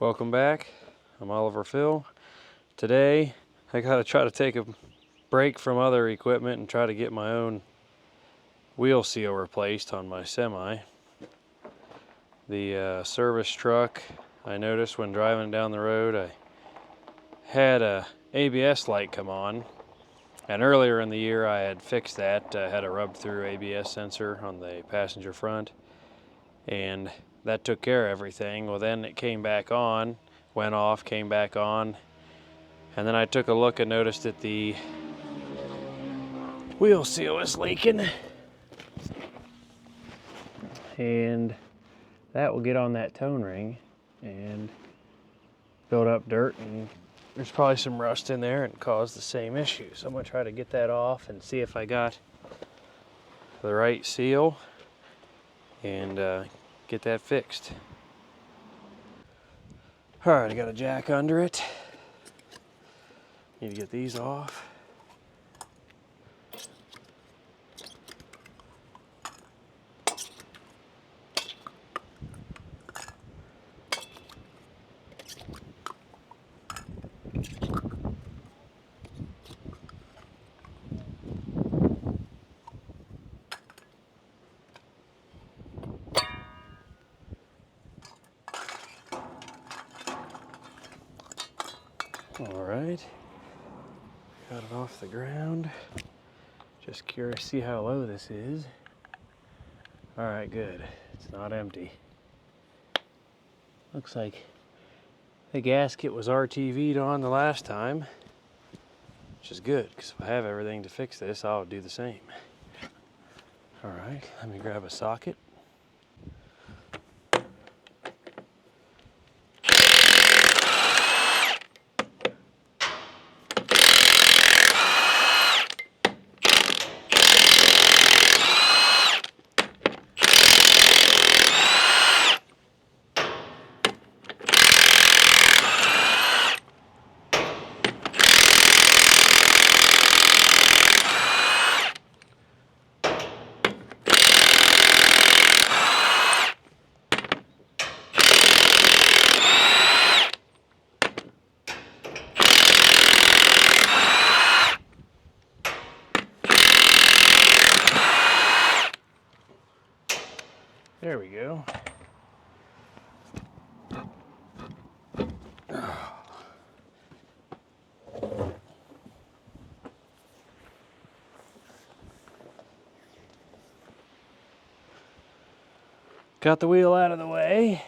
Welcome back. I'm Oliver Phil. Today I gotta try to take a break from other equipment and try to get my own wheel seal replaced on my semi. The service truck, I noticed when driving down the road, I had a ABS light come on, and earlier in the year I had fixed that. I had a rubbed through ABS sensor on the passenger front, and that took care of everything. Well, then it came back on, went off, came back on, and then I took a look and noticed that the wheel seal is leaking, and that will get on that tone ring and build up dirt, and there's probably some rust in there and cause the same issue. So I'm gonna try to get that off and see if I got the right seal and get that fixed. All right, I got a jack under it. Need to get these off. All right, got it off the ground. Just curious to see how low this is. All right, good. It's not empty. Looks like the gasket was RTV'd on the last time, which is good, because if I have everything to fix this, I'll do the same. All right, let me grab a socket. There we go. Got the wheel out of the way.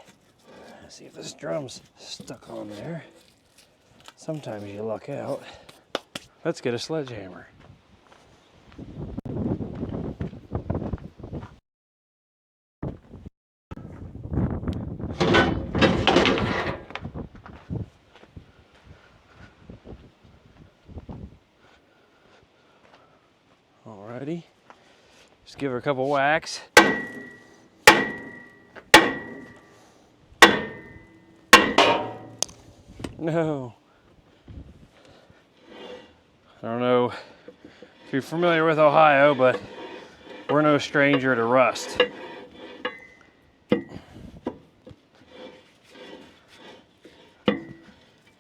Let's see if this drum's stuck on there. Sometimes you luck out. Let's get a sledgehammer. Alrighty, just give her a couple whacks. No. I don't know if you're familiar with Ohio, but we're no stranger to rust. Well,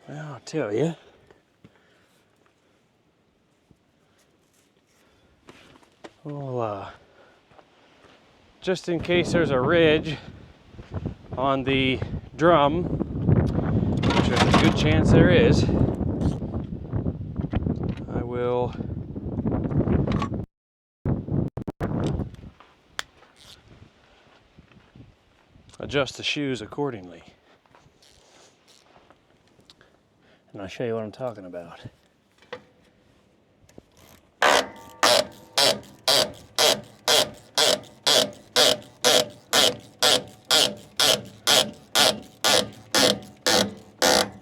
I'll tell you. Well, just in case there's a ridge on the drum, which there's a good chance there is, I will adjust the shoes accordingly. And I'll show you what I'm talking about.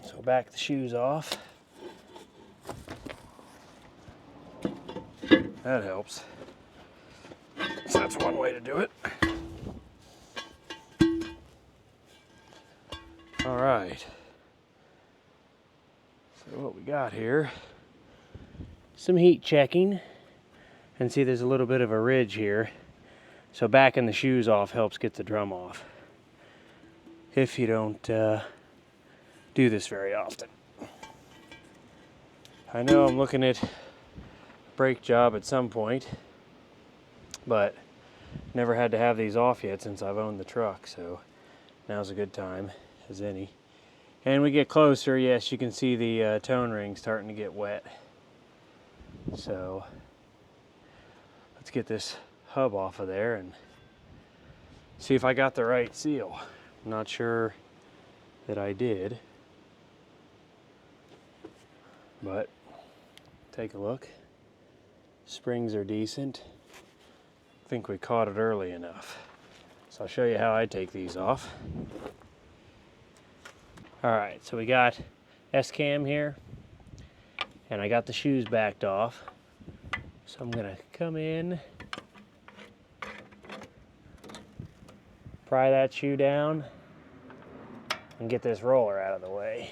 So back the shoes off. That helps. So that's one way to do it. All right. So what we got here, some heat checking, and see there's a little bit of a ridge here. So backing the shoes off helps get the drum off. If you don't do this very often. I know I'm looking at a brake job at some point, but never had to have these off yet since I've owned the truck, so now's a good time as any. And we get closer, yes, you can see the tone ring starting to get wet. So let's get this hub off of there and see if I got the right seal. I'm not sure that I did, but take a look. Springs are decent. I think we caught it early enough. So I'll show you how I take these off. All right, so we got S-cam here, and I got the shoes backed off. So I'm gonna come in, pry that shoe down, and get this roller out of the way.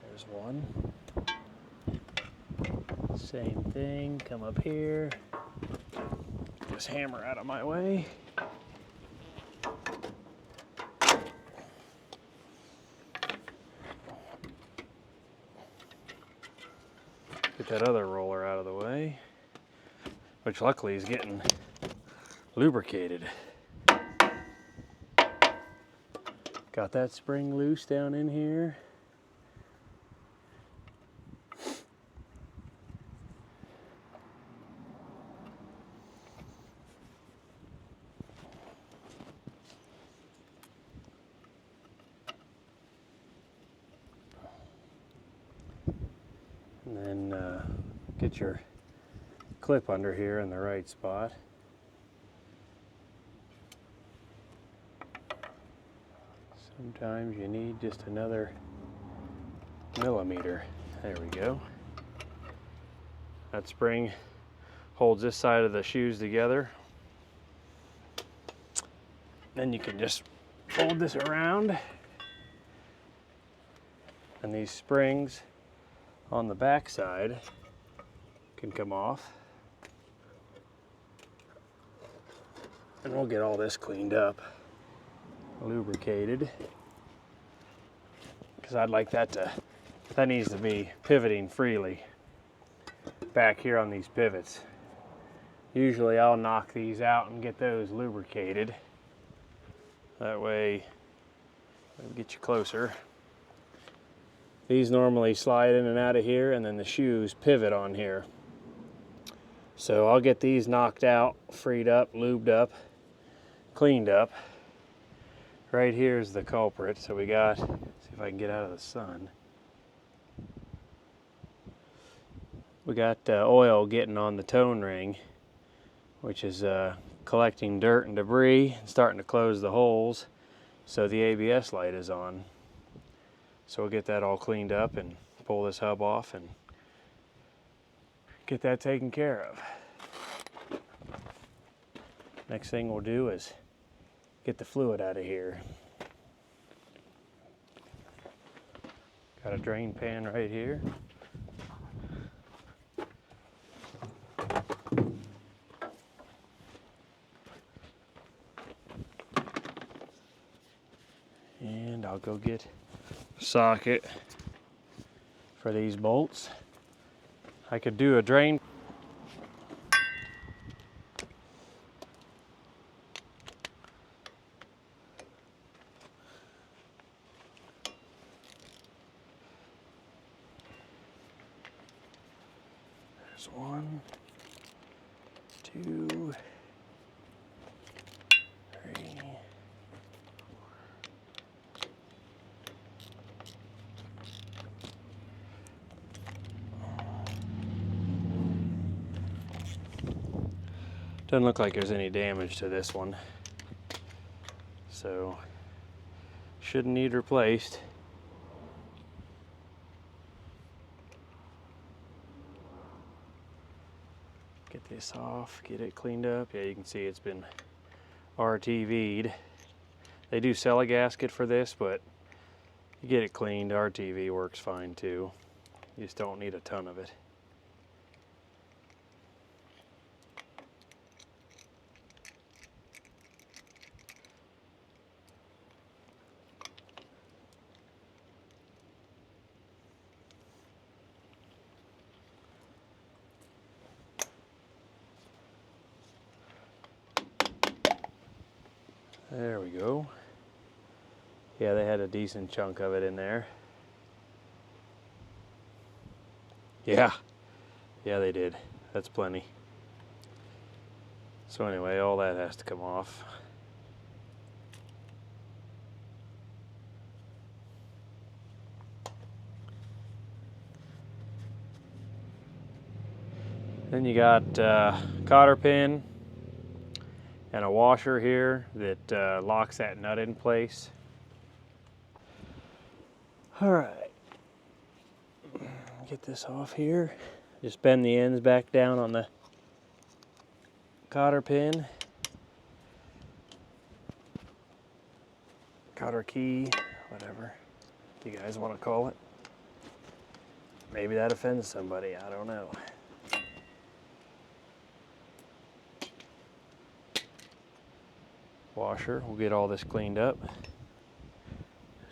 There's one. Same thing, come up here. Get this hammer out of my way. Get that other roller out of the way, which luckily is getting lubricated. Got that spring loose down in here. And then get your clip under here in the right spot. Sometimes you need just another millimeter. There we go. That spring holds this side of the shoes together. Then you can just fold this around, and these springs on the back side can come off. And we'll get all this cleaned up, lubricated, because I'd like that needs to be pivoting freely back here on these pivots. Usually I'll knock these out and get those lubricated. That way, I'll get you closer. These normally slide in and out of here, and then the shoes pivot on here. So I'll get these knocked out, freed up, lubed up, cleaned up. Right here is the culprit. So we got, see if I can get out of the sun. We got oil getting on the tone ring, which is collecting dirt and debris and starting to close the holes. So the ABS light is on. So we'll get that all cleaned up and pull this hub off and get that taken care of. Next thing we'll do is get the fluid out of here. Got a drain pan right here. And I'll go get a socket for these bolts. I could do a drain. There's 1, 2, 3. Doesn't look like there's any damage to this one, so shouldn't need replaced. Get this off, get it cleaned up. Yeah, you can see it's been RTV'd. They do sell a gasket for this, but you get it cleaned, RTV works fine too. You just don't need a ton of it. There we go. Yeah, they had a decent chunk of it in there. Yeah, they did. That's plenty. So anyway, all that has to come off. Then you got cotter pin and a washer here that locks that nut in place. All right, get this off here. Just bend the ends back down on the cotter pin. Cotter key, whatever you guys want to call it. Maybe that offends somebody, I don't know. Washer, we'll get all this cleaned up.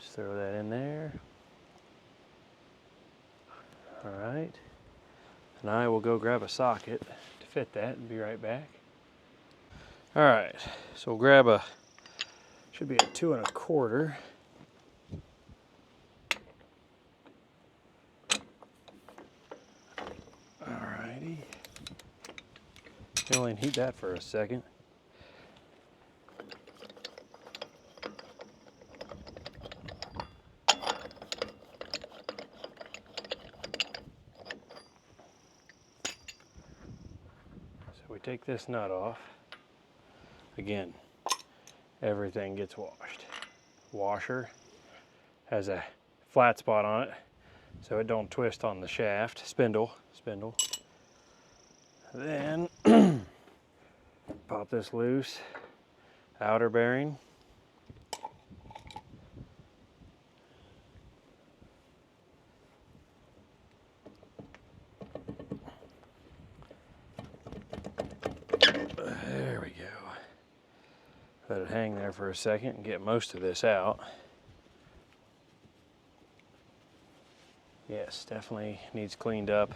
Just throw that in there. All right, and I will go grab a socket to fit that and be right back. All right, so we'll grab a, should be a 2 1/4. Alrighty, you only need that for a second. So we take this nut off. Again, everything gets washed. Washer has a flat spot on it so it don't twist on the shaft. Spindle. Then pop this loose. Outer bearing. There we go. Let it hang there for a second and get most of this out. Yes, definitely needs cleaned up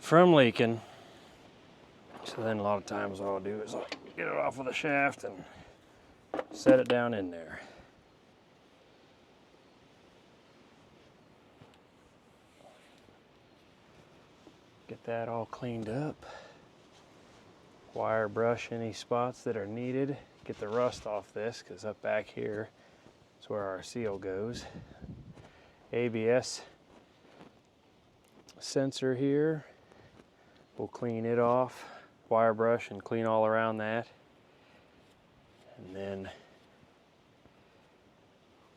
from leaking. So then a lot of times what I'll do is I'll get it off of the shaft and set it down in there. Get that all cleaned up. Wire brush any spots that are needed. Get the rust off this, because up back here is where our seal goes. ABS sensor here. We'll clean it off. Wire brush and clean all around that. And then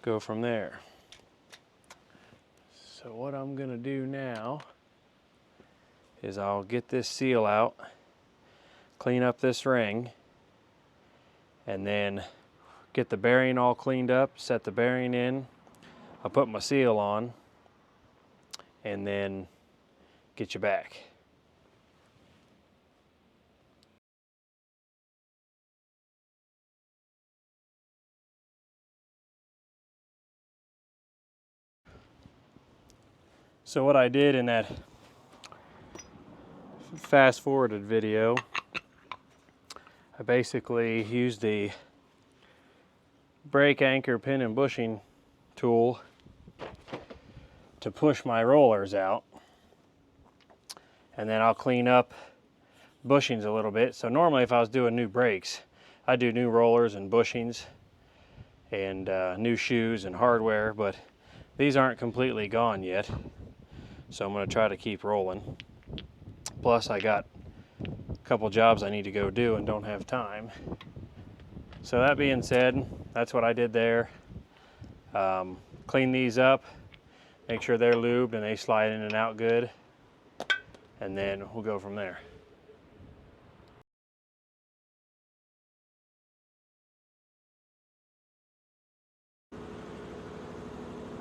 go from there. So what I'm gonna do now is I'll get this seal out, clean up this ring, and then get the bearing all cleaned up, set the bearing in. I'll put my seal on, and then get you back. So what I did in that fast forwarded video, I basically used the brake anchor pin and bushing tool to push my rollers out, and then I'll clean up bushings a little bit. So normally if I was doing new brakes, I do new rollers and bushings and new shoes and hardware, but these aren't completely gone yet, so I'm going to try to keep rolling. Plus I got a couple jobs I need to go do and don't have time. So that being said, that's what I did there. Clean these up, make sure they're lubed and they slide in and out good, and then we'll go from there.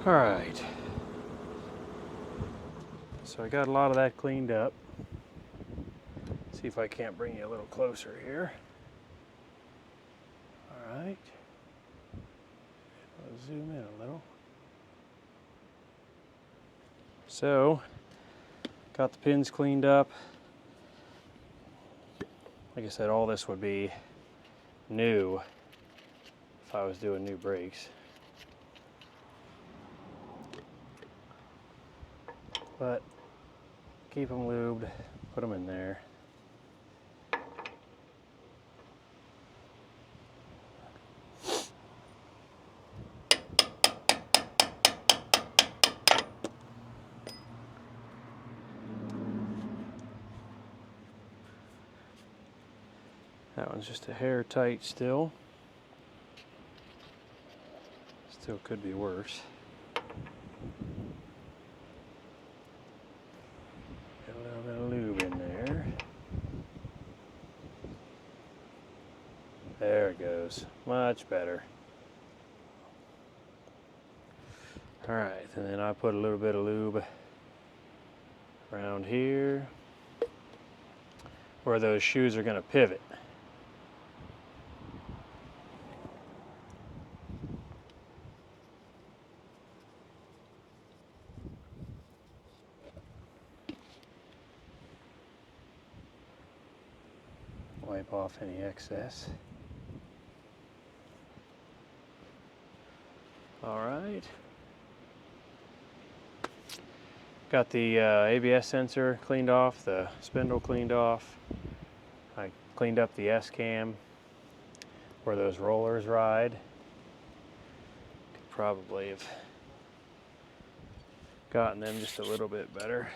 All right, so I got a lot of that cleaned up. See if I can't bring you a little closer here. All right, I'll zoom in a little. So, got the pins cleaned up. Like I said, all this would be new if I was doing new brakes. But keep them lubed, put them in there. That one's just a hair tight still. Still could be worse. Got a little bit of lube in there. There it goes. Much better. Alright, and then I put a little bit of lube around here where those shoes are going to pivot. Wipe off any excess. Alright. Got the ABS sensor cleaned off, the spindle cleaned off. I cleaned up the S-cam where those rollers ride. Could probably have gotten them just a little bit better.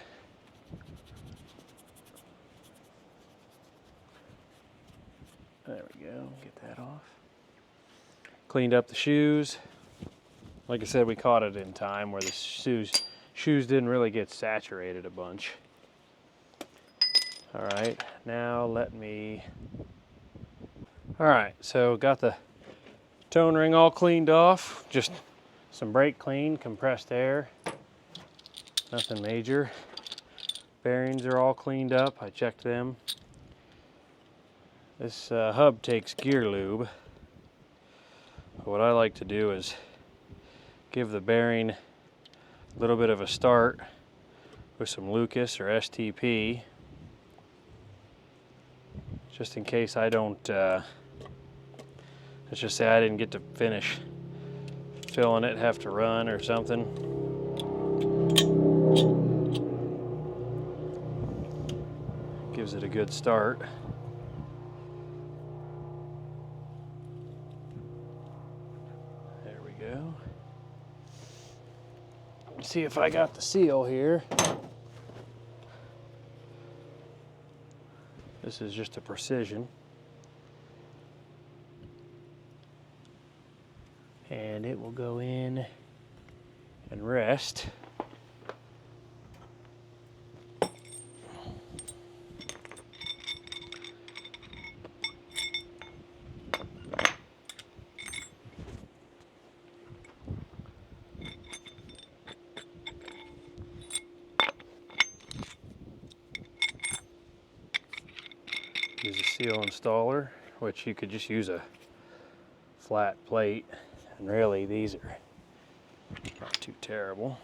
There we go, get that off. Cleaned up the shoes. Like I said, we caught it in time where the shoes didn't really get saturated a bunch. All right, now let me... All right, so got the tone ring all cleaned off. Just some brake clean, compressed air. Nothing major. Bearings are all cleaned up. I checked them. This hub takes gear lube. What I like to do is give the bearing a little bit of a start with some Lucas or STP, just in case I don't, let's just say I didn't get to finish filling it, have to run or something. Gives it a good start. There we go. See if I got the seal here. This is just a precision. And it will go in and rest. Use a seal installer, which you could just use a flat plate, and really these are not too terrible.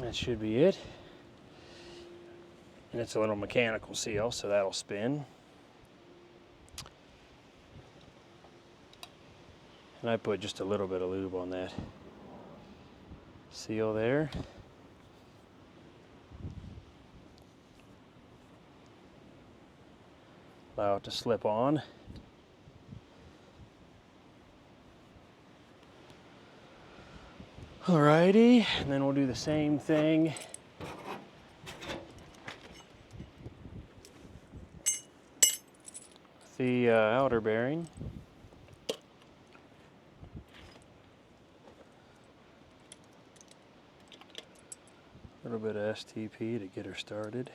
That should be it. And it's a little mechanical seal, so that'll spin. And I put just a little bit of lube on that seal there. Allow it to slip on. Alrighty, and then we'll do the same thing with the outer bearing. A little bit of STP to get her started.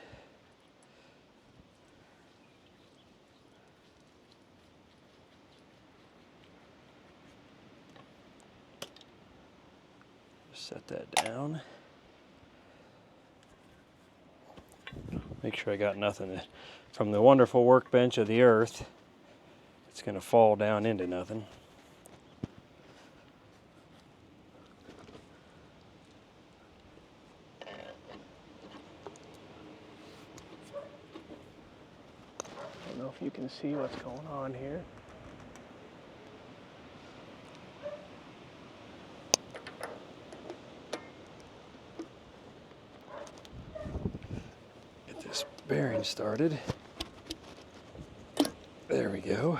Just set that down. Make sure I got nothing from the wonderful workbench of the earth. It's going to fall down into nothing. I don't know if you can see what's going on here. Get this bearing started. There we go.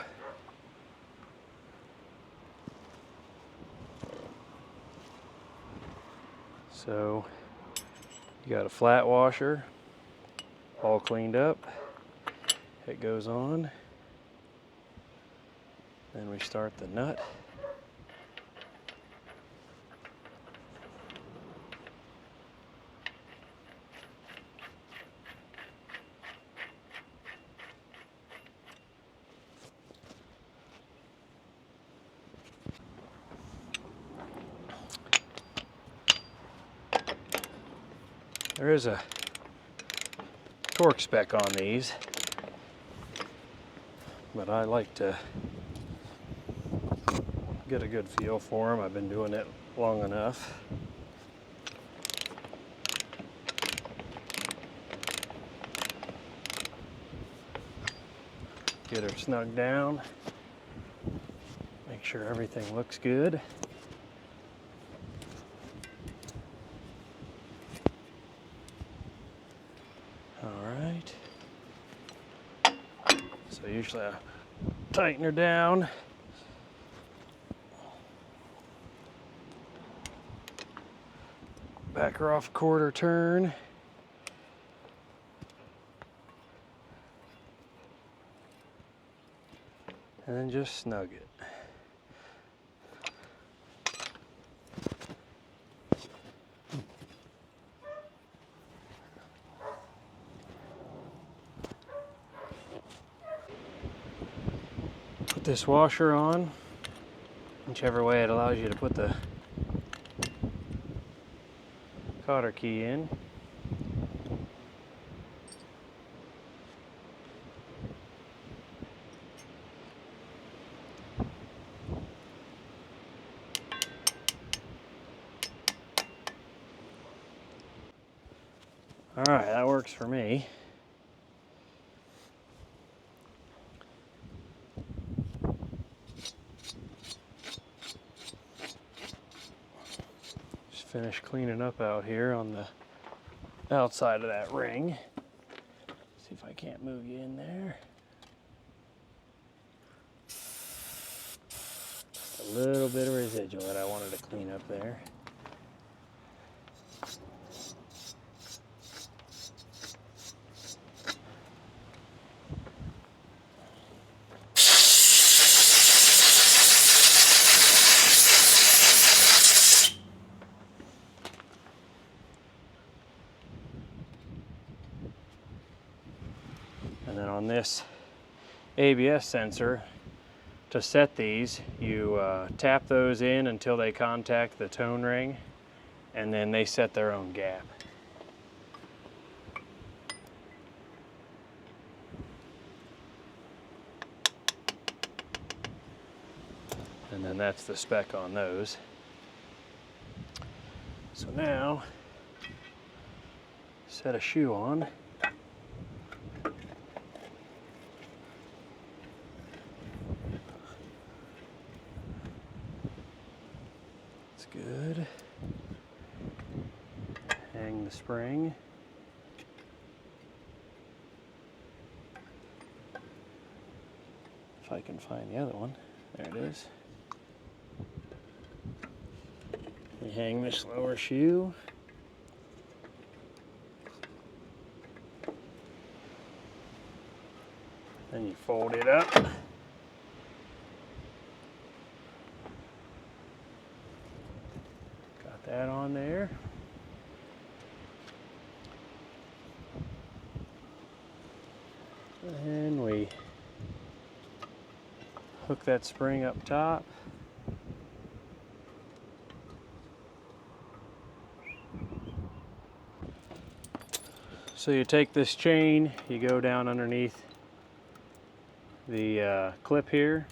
So you got a flat washer all cleaned up. It goes on. Then we start the nut. There is a torque spec on these, but I like to get a good feel for them. I've been doing it long enough. Get her snug down. Make sure everything looks good. So usually I tighten her down. Back her off a quarter turn. And then just snug it. Put this washer on, whichever way it allows you to put the cotter key in. All right, that works for me. Just finished cleaning up out here on the outside of that ring. See if I can't move you in there. A little bit of residual that I wanted to clean up there. And then on this ABS sensor, to set these, you tap those in until they contact the tone ring, and then they set their own gap. And then that's the spec on those. So now, set a shoe on. That's good. Hang the spring. If I can find the other one. There it is. You hang this lower shoe. Then you fold it up. Got that on there. And we hook that spring up top. So you take this chain, you go down underneath the clip here.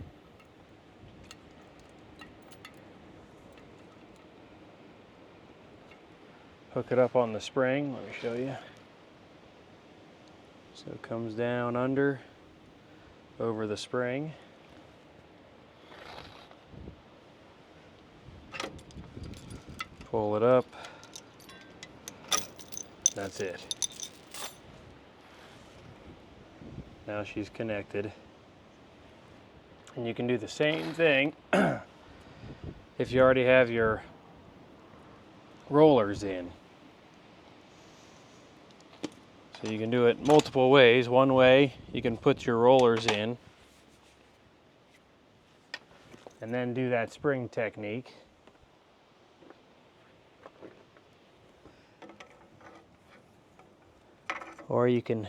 Hook it up on the spring, let me show you. So it comes down under, over the spring. Pull it up. That's it. Now she's connected. And you can do the same thing if you already have your rollers in. So you can do it multiple ways. One way, you can put your rollers in and then do that spring technique. Or you can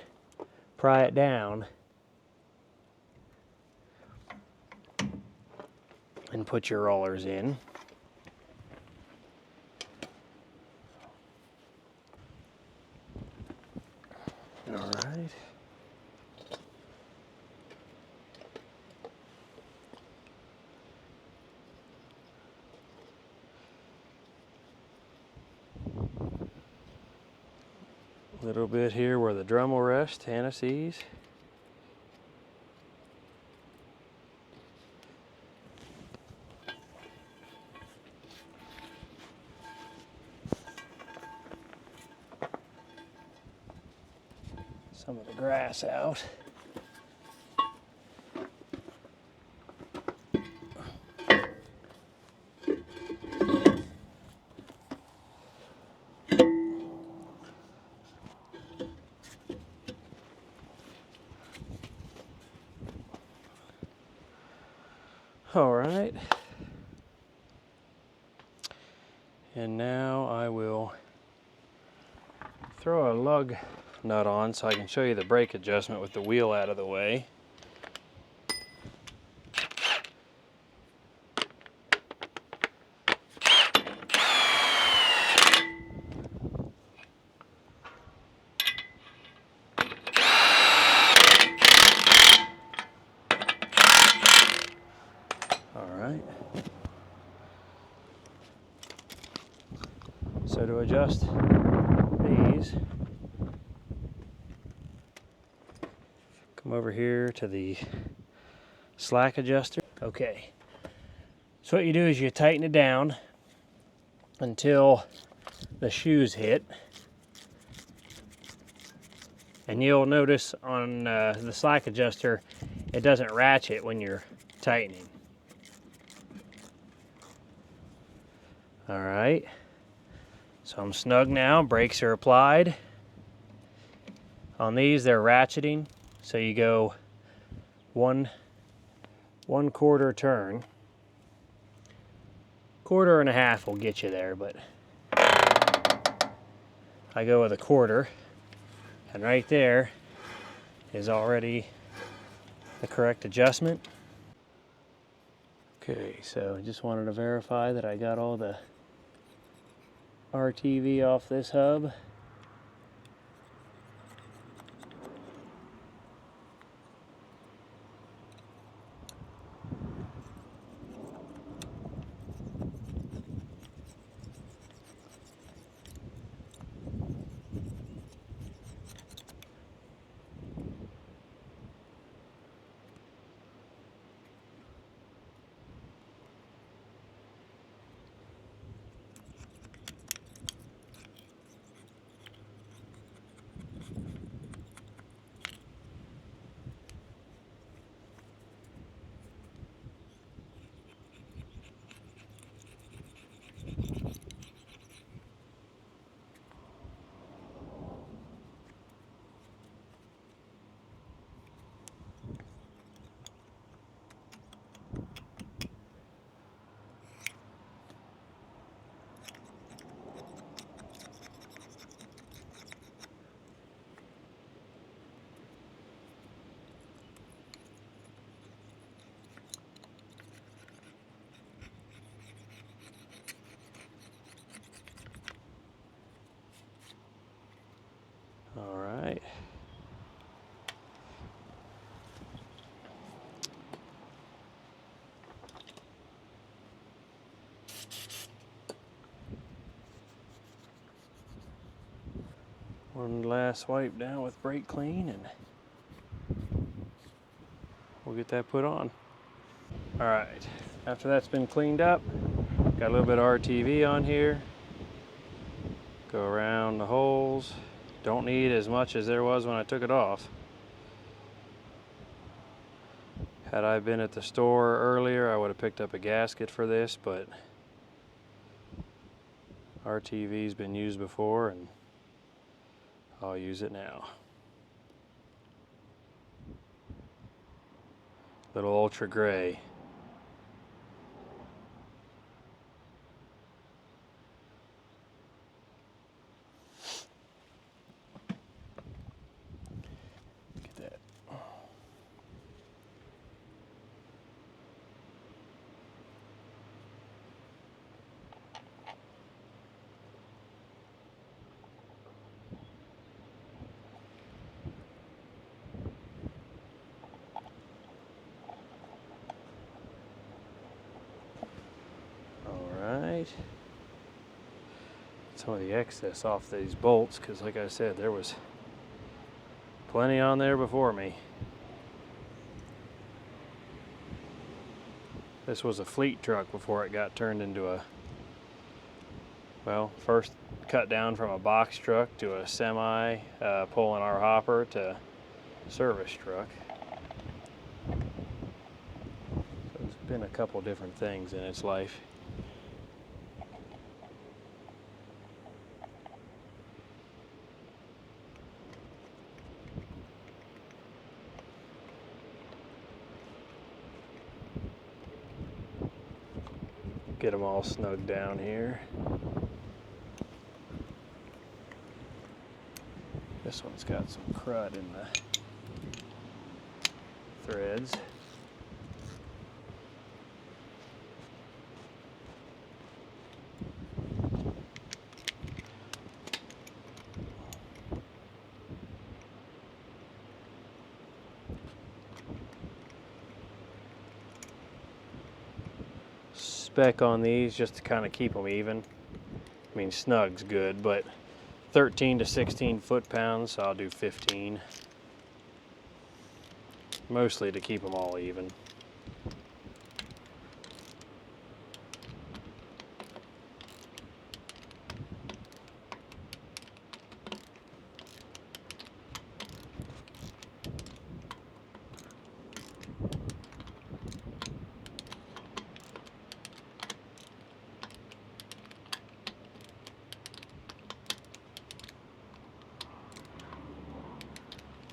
pry it down and put your rollers in. All right. A little bit here where the drum will rest, anti-seize. Some of the grass out. All right. And now I will throw a lug nut on so I can show you the brake adjustment with the wheel out of the way. So to adjust these, come over here to the slack adjuster. Okay, so what you do is you tighten it down until the shoes hit. And you'll notice on the slack adjuster, it doesn't ratchet when you're tightening. All right, so I'm snug now, brakes are applied. On these, they're ratcheting, so you go one quarter turn. Quarter and a half will get you there, but I go with a quarter, and right there is already the correct adjustment. Okay, so I just wanted to verify that I got all the RTV off this hub. One last wipe down with brake clean and we'll get that put on. All right, after that's been cleaned up, got a little bit of RTV on here. Go around the holes. Don't need as much as there was when I took it off. Had I been at the store earlier, I would have picked up a gasket for this, but RTV's been used before and I'll use it now. Little ultra gray. Get that. Some of the excess off these bolts, because like I said, there was plenty on there before me. This was a fleet truck before it got turned into a, well, first cut down from a box truck to a semi pulling our hopper to service truck. So it's been a couple different things in its life. Get them all snug down here. This one's got some crud in the threads. Spec on these just to kind of keep them even. I mean, snug's good, but 13 to 16 foot-pounds, so I'll do 15. Mostly to keep them all even.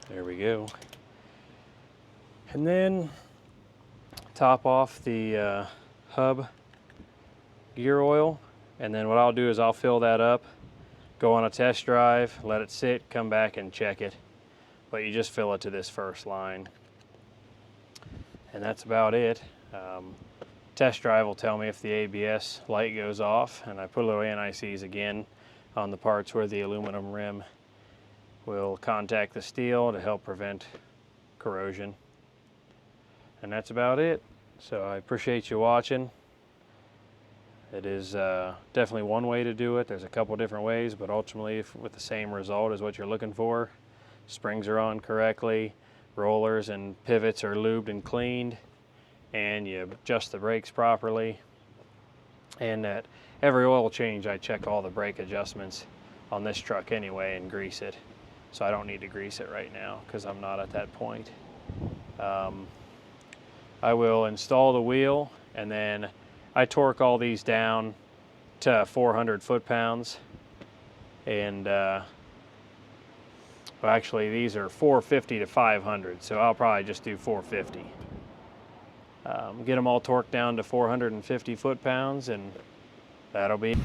There we go. And then top off the hub gear oil, and then what I'll do is I'll fill that up, go on a test drive, let it sit, come back and check it. But you just fill it to this first line. And that's about it. Test drive will tell me if the ABS light goes off, and I put a little anti-seize again on the parts where the aluminum rim will contact the steel to help prevent corrosion. And that's about it. So I appreciate you watching. It is definitely one way to do it. There's a couple different ways, but ultimately with the same result as what you're looking for. Springs are on correctly, rollers and pivots are lubed and cleaned, and you adjust the brakes properly. And at every oil change, I check all the brake adjustments on this truck anyway and grease it. So I don't need to grease it right now because I'm not at that point. I will install the wheel, and then I torque all these down to 400 foot-pounds. And well, actually these are 450 to 500, so I'll probably just do 450. Get them all torqued down to 450 foot-pounds, and that'll be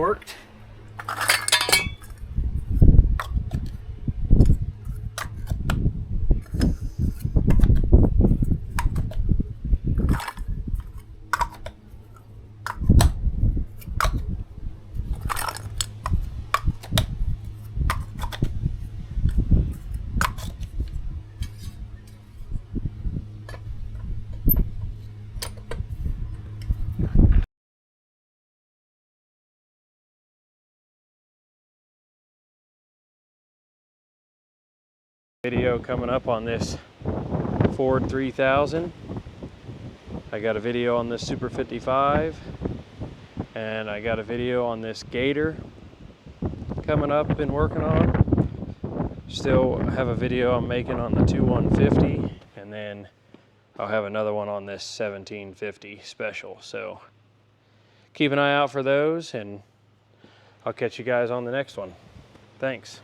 torqued. Video coming up on this Ford 3000. I got a video on this Super 55, and I got a video on this Gator coming up, been working on. Still have a video I'm making on the 2150, and then I'll have another one on this 1750 special. So keep an eye out for those, and I'll catch you guys on the next one. Thanks.